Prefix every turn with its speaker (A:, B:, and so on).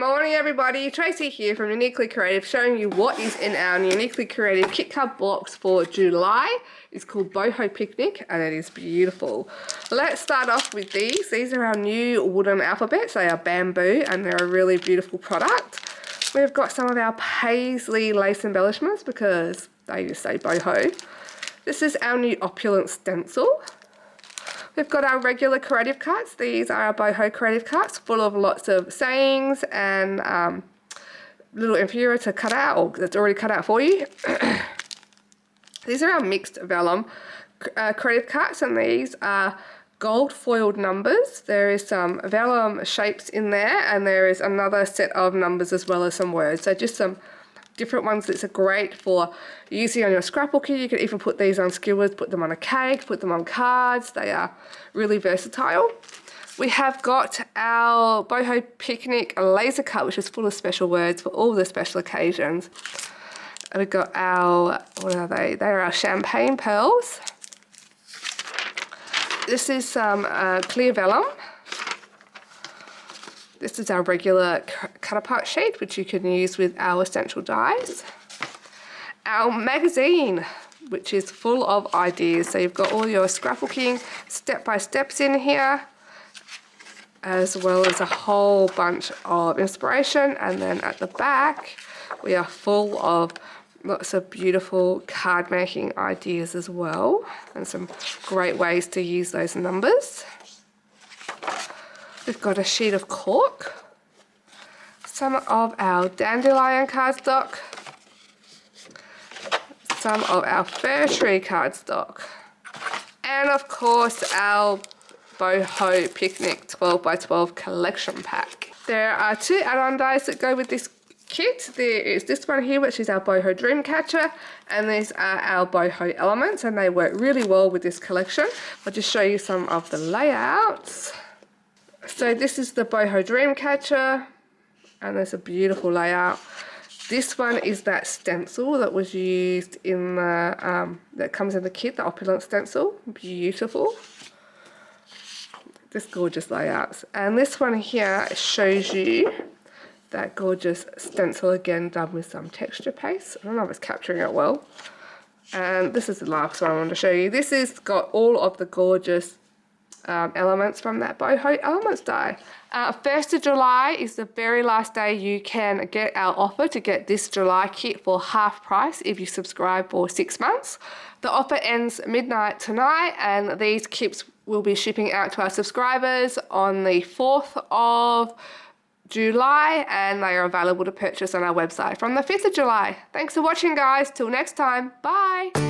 A: morning everybody, Tracy here from Uniquely Creative, showing you what is in our Uniquely Creative kit card box for July. It's called Boho Picnic and it is beautiful. Let's start off with these. These are our new wooden alphabets. They are bamboo and they're a really beautiful product. We've got some of our paisley lace embellishments because they just say boho. This is our new opulent stencil. We've got our regular creative cards. These are our Boho creative cards, full of lots of sayings and little inferior to cut out, or that's already cut out for you. These are our mixed vellum creative cards, and these are gold foiled numbers. There is some vellum shapes in there, and there is another set of numbers as well as some words. So just some different ones that's great for using on your scrapbooking. You can even put these on skewers, put them on a cake, put them on cards. They are really versatile. We have got our Boho Picnic laser cut, which is full of special words for all the special occasions. And we've got our, what are they? They are our champagne pearls. This is some clear vellum. This is our regular cut apart sheet, which you can use with our essential dyes. Our magazine, which is full of ideas. So you've got all your scrapbooking step-by-steps in here, as well as a whole bunch of inspiration. And then at the back, we are full of lots of beautiful card making ideas as well, and some great ways to use those numbers. We've got a sheet of cork, some of our dandelion cardstock, some of our fir tree cardstock, and of course our Boho Picnic 12x12 collection pack. There are two add-on dies that go with this kit. There is this one here, which is our Boho Dreamcatcher, and these are our Boho elements, and they work really well with this collection. I'll just show you some of the layouts. So this is the Boho Dreamcatcher, and there's a beautiful layout. This one is that stencil that was used in the, that comes in the kit, the opulent stencil. Beautiful. Just gorgeous layouts. And this one here shows you that gorgeous stencil again, done with some texture paste. I don't know if it's capturing it well. And this is the last one I want to show you. This has got all of the gorgeous elements from that Boho Elements die. 1st of July is the very last day you can get our offer to get this July kit for half price if you subscribe for 6 months. The offer ends midnight tonight, and these kits will be shipping out to our subscribers on the 4th of July, and they are available to purchase on our website from the 5th of July. Thanks for watching, guys. Till next time. Bye.